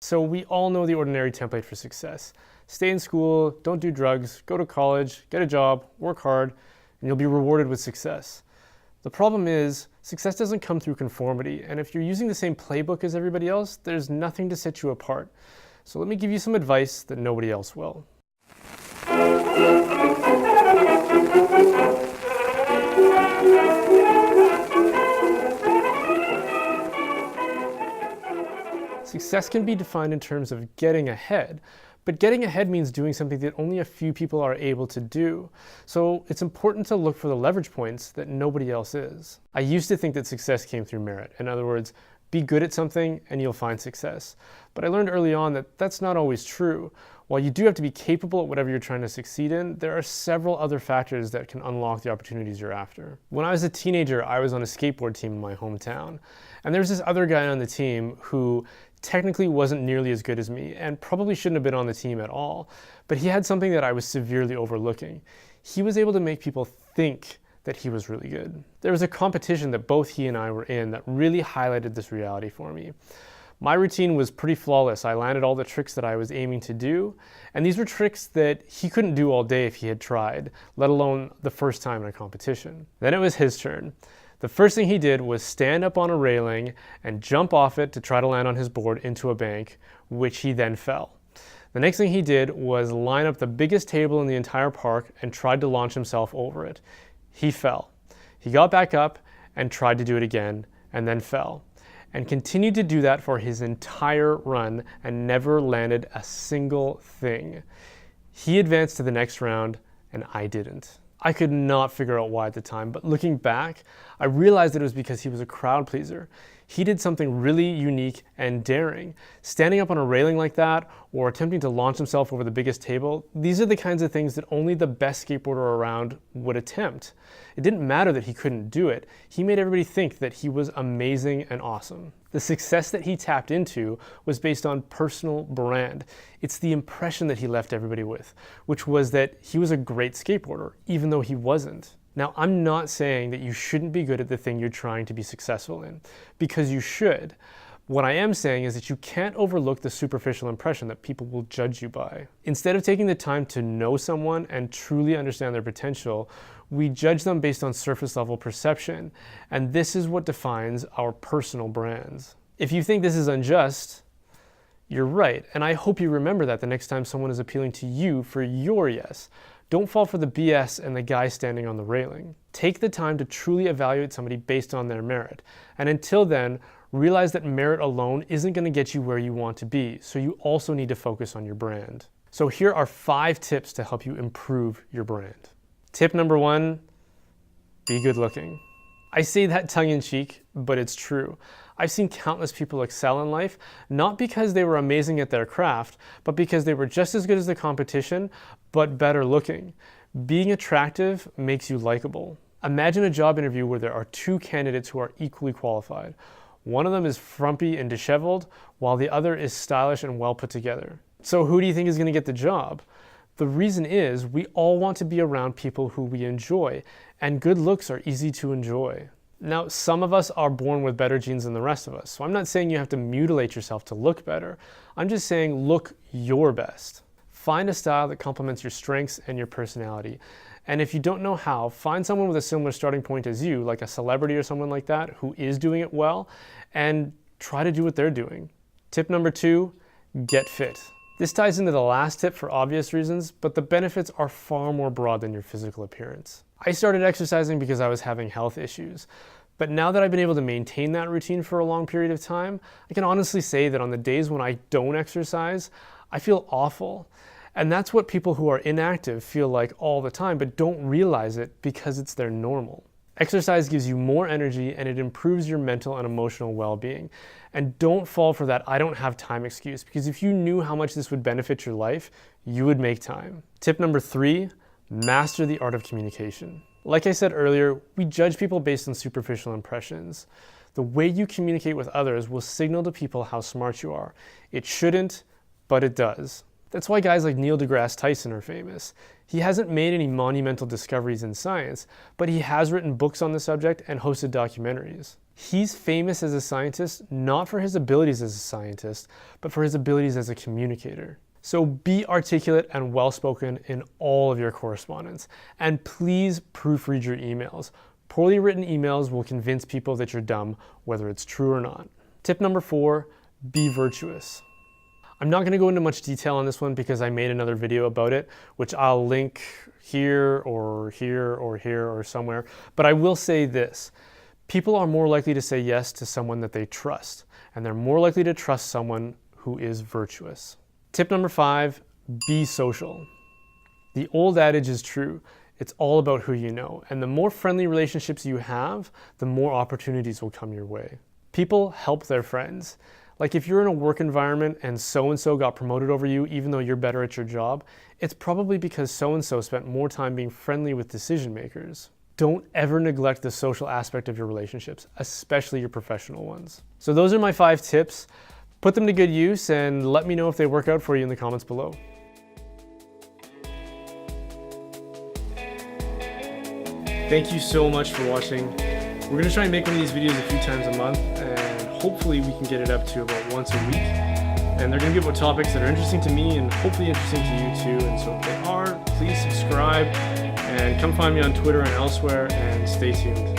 So we all know the ordinary template for success. Stay in school, don't do drugs, go to college, get a job, work hard, and you'll be rewarded with success. The problem is, success doesn't come through conformity, and if you're using the same playbook as everybody else, there's nothing to set you apart. So let me give you some advice that nobody else will. Success can be defined in terms of getting ahead, but getting ahead means doing something that only a few people are able to do. So it's important to look for the leverage points that nobody else is. I used to think that success came through merit. In other words, be good at something and you'll find success. But I learned early on that that's not always true. While you do have to be capable at whatever you're trying to succeed in, there are several other factors that can unlock the opportunities you're after. When I was a teenager, I was on a skateboard team in my hometown. And there was this other guy on the team who technically wasn't nearly as good as me and probably shouldn't have been on the team at all. But he had something that I was severely overlooking. He was able to make people think that he was really good. There was a competition that both he and I were in that really highlighted this reality for me. My routine was pretty flawless. I landed all the tricks that I was aiming to do, and these were tricks that he couldn't do all day if he had tried, let alone the first time in a competition. Then it was his turn. The first thing he did was stand up on a railing and jump off it to try to land on his board into a bank, which he then fell. The next thing he did was line up the biggest table in the entire park and tried to launch himself over it. He fell. He got back up and tried to do it again and then fell, and continued to do that for his entire run and never landed a single thing. He advanced to the next round and I didn't. I could not figure out why at the time, but looking back, I realized that it was because he was a crowd pleaser. He did something really unique and daring. Standing up on a railing like that, or attempting to launch himself over the biggest table, these are the kinds of things that only the best skateboarder around would attempt. It didn't matter that he couldn't do it. He made everybody think that he was amazing and awesome. The success that he tapped into was based on personal brand. It's the impression that he left everybody with, which was that he was a great skateboarder, even though he wasn't. Now, I'm not saying that you shouldn't be good at the thing you're trying to be successful in, because you should. What I am saying is that you can't overlook the superficial impression that people will judge you by. Instead of taking the time to know someone and truly understand their potential, we judge them based on surface level perception, and this is what defines our personal brands. If you think this is unjust, you're right, and I hope you remember that the next time someone is appealing to you for your yes. Don't fall for the BS and the guy standing on the railing. Take the time to truly evaluate somebody based on their merit. And until then, realize that merit alone isn't going to get you where you want to be, so you also need to focus on your brand. So here are 5 tips to help you improve your brand. Tip number 1, be good looking. I say that tongue-in-cheek, but it's true. I've seen countless people excel in life, not because they were amazing at their craft, but because they were just as good as the competition, but better looking. Being attractive makes you likable. Imagine a job interview where there are 2 candidates who are equally qualified. One of them is frumpy and disheveled, while the other is stylish and well put together. So who do you think is going to get the job? The reason is we all want to be around people who we enjoy, and good looks are easy to enjoy. Now, some of us are born with better genes than the rest of us, so I'm not saying you have to mutilate yourself to look better. I'm just saying look your best. Find a style that complements your strengths and your personality. And if you don't know how, find someone with a similar starting point as you, like a celebrity or someone like that, who is doing it well, and try to do what they're doing. Tip number 2, get fit. This ties into the last tip for obvious reasons, but the benefits are far more broad than your physical appearance. I started exercising because I was having health issues, but now that I've been able to maintain that routine for a long period of time, I can honestly say that on the days when I don't exercise, I feel awful. And that's what people who are inactive feel like all the time, but don't realize it because it's their normal. Exercise gives you more energy and it improves your mental and emotional well-being. And don't fall for that "I don't have time" excuse, because if you knew how much this would benefit your life, you would make time. Tip number 3, master the art of communication. Like I said earlier, we judge people based on superficial impressions. The way you communicate with others will signal to people how smart you are. It shouldn't, but it does. That's why guys like Neil deGrasse Tyson are famous. He hasn't made any monumental discoveries in science, but he has written books on the subject and hosted documentaries. He's famous as a scientist, not for his abilities as a scientist, but for his abilities as a communicator. So be articulate and well-spoken in all of your correspondence. And please proofread your emails. Poorly written emails will convince people that you're dumb, whether it's true or not. Tip number 4, be virtuous. I'm not going to go into much detail on this one because I made another video about it, which I'll link here or here or here or somewhere. But I will say this. People are more likely to say yes to someone that they trust, and they're more likely to trust someone who is virtuous. Tip number 5, be social. The old adage is true. It's all about who you know, and the more friendly relationships you have, the more opportunities will come your way. People help their friends. Like if you're in a work environment and so-and-so got promoted over you even though you're better at your job, it's probably because so-and-so spent more time being friendly with decision makers. Don't ever neglect the social aspect of your relationships, especially your professional ones. So those are my 5 tips. Put them to good use and let me know if they work out for you in the comments below. Thank you so much for watching. We're gonna try and make one of these videos a few times a month, and hopefully we can get it up to about once a week. And they're gonna be about topics that are interesting to me and hopefully interesting to you too. And so if they are, please subscribe and come find me on Twitter and elsewhere, and stay tuned.